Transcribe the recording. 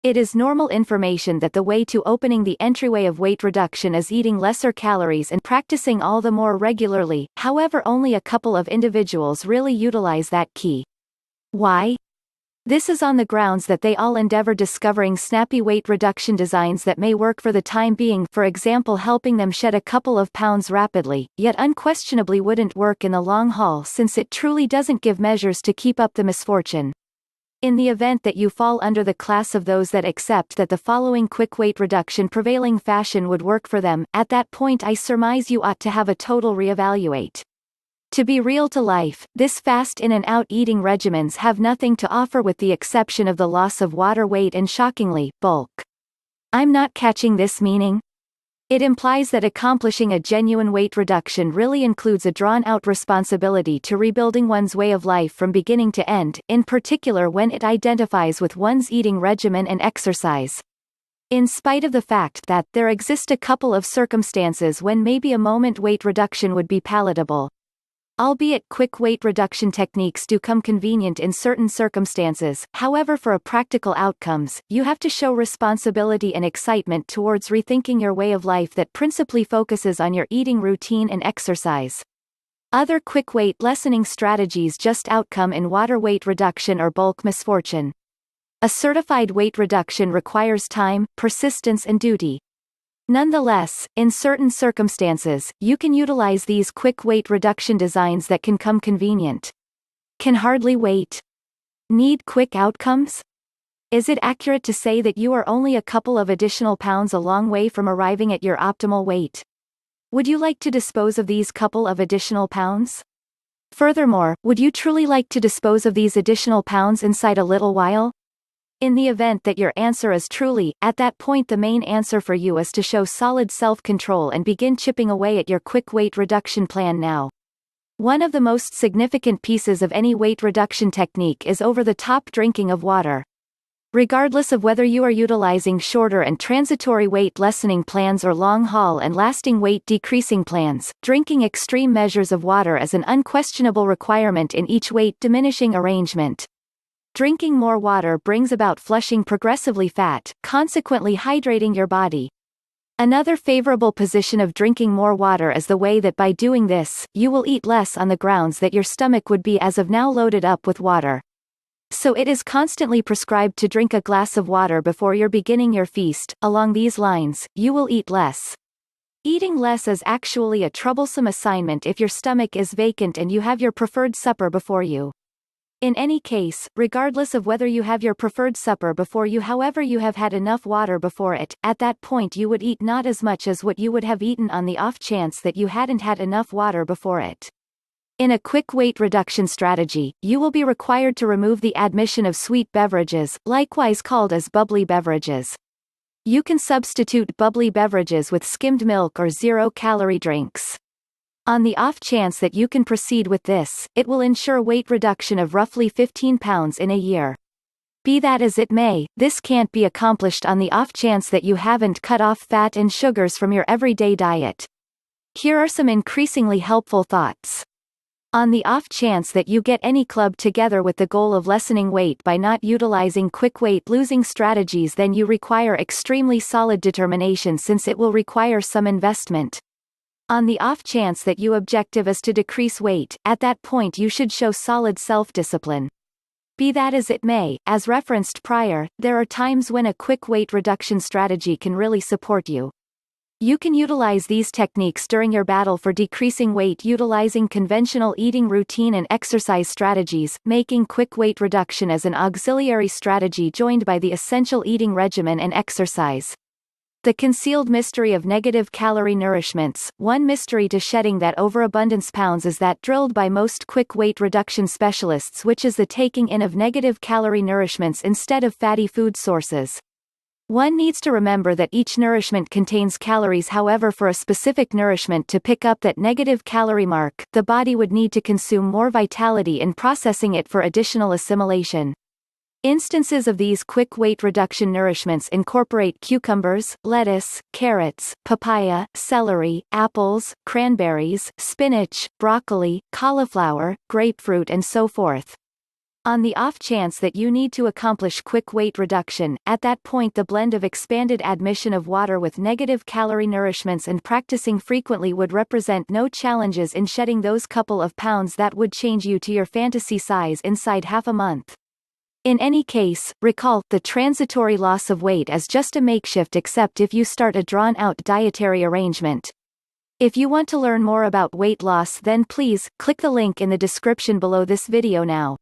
It is normal information that the way to opening the entryway of weight reduction is eating lesser calories and practicing all the more regularly. However, only a couple of individuals really utilize that key. Why? This is on the grounds that they all endeavor discovering snappy weight reduction designs that may work for the time being, for example helping them shed a couple of pounds rapidly, yet unquestionably wouldn't work in the long haul since it truly doesn't give measures to keep up the misfortune. In the event that you fall under the class of those that accept that the following quick weight reduction prevailing fashion would work for them, at that point I surmise you ought to have a total reevaluate. To be real to life, this fast in and out eating regimens have nothing to offer with the exception of the loss of water weight and shockingly, bulk. I'm not catching this meaning? It implies that accomplishing a genuine weight reduction really includes a drawn-out responsibility to rebuilding one's way of life from beginning to end, in particular when it identifies with one's eating regimen and exercise. In spite of the fact that there exist a couple of circumstances when maybe a moment weight reduction would be palatable. Albeit quick weight reduction techniques do come convenient in certain circumstances, however for a practical outcomes, you have to show responsibility and excitement towards rethinking your way of life that principally focuses on your eating routine and exercise. Other quick weight lessening strategies just outcome in water weight reduction or bulk misfortune. A certified weight reduction requires time, persistence and duty. Nonetheless, in certain circumstances, you can utilize these quick weight reduction designs that can come convenient. Can hardly wait. Need quick outcomes? Is it accurate to say that you are only a couple of additional pounds a long way from arriving at your optimal weight? Would you like to dispose of these couple of additional pounds? Furthermore, would you truly like to dispose of these additional pounds inside a little while? In the event that your answer is truly, at that point the main answer for you is to show solid self-control and begin chipping away at your quick weight reduction plan now. One of the most significant pieces of any weight reduction technique is over-the-top drinking of water. Regardless of whether you are utilizing shorter and transitory weight lessening plans or long-haul and lasting weight decreasing plans, drinking extreme measures of water is an unquestionable requirement in each weight diminishing arrangement. Drinking more water brings about flushing progressively fat, consequently hydrating your body. Another favorable position of drinking more water is the way that by doing this, you will eat less on the grounds that your stomach would be as of now loaded up with water. So it is constantly prescribed to drink a glass of water before you're beginning your feast. Along these lines, you will eat less. Eating less is actually a troublesome assignment if your stomach is vacant and you have your preferred supper before you. In any case, regardless of whether you have your preferred supper before you, however you have had enough water before it, at that point you would eat not as much as what you would have eaten on the off chance that you hadn't had enough water before it. In a quick weight reduction strategy, you will be required to remove the admission of sweet beverages, likewise called as bubbly beverages. You can substitute bubbly beverages with skimmed milk or zero-calorie drinks. On the off chance that you can proceed with this, it will ensure weight reduction of roughly 15 pounds in a year. Be that as it may, this can't be accomplished on the off chance that you haven't cut off fat and sugars from your everyday diet. Here are some increasingly helpful thoughts. On the off chance that you get any club together with the goal of lessening weight by not utilizing quick weight losing strategies, then you require extremely solid determination since it will require some investment. On the off chance that your objective is to decrease weight, at that point you should show solid self-discipline. Be that as it may, as referenced prior, there are times when a quick weight reduction strategy can really support you. You can utilize these techniques during your battle for decreasing weight utilizing conventional eating routine and exercise strategies, making quick weight reduction as an auxiliary strategy joined by the essential eating regimen and exercise. The concealed mystery of negative calorie nourishments. One mystery to shedding that overabundance pounds is that drilled by most quick weight reduction specialists, which is the taking in of negative calorie nourishments instead of fatty food sources. One needs to remember that each nourishment contains calories, however for a specific nourishment to pick up that negative calorie mark, the body would need to consume more vitality in processing it for additional assimilation. Instances of these quick weight reduction nourishments incorporate cucumbers, lettuce, carrots, papaya, celery, apples, cranberries, spinach, broccoli, cauliflower, grapefruit and so forth. On the off chance that you need to accomplish quick weight reduction, at that point the blend of expanded admission of water with negative calorie nourishments and practicing frequently would represent no challenges in shedding those couple of pounds that would change you to your fantasy size inside half a month. In any case, recall, the transitory loss of weight is just a makeshift except if you start a drawn-out dietary arrangement. If you want to learn more about weight loss, then please, click the link in the description below this video now.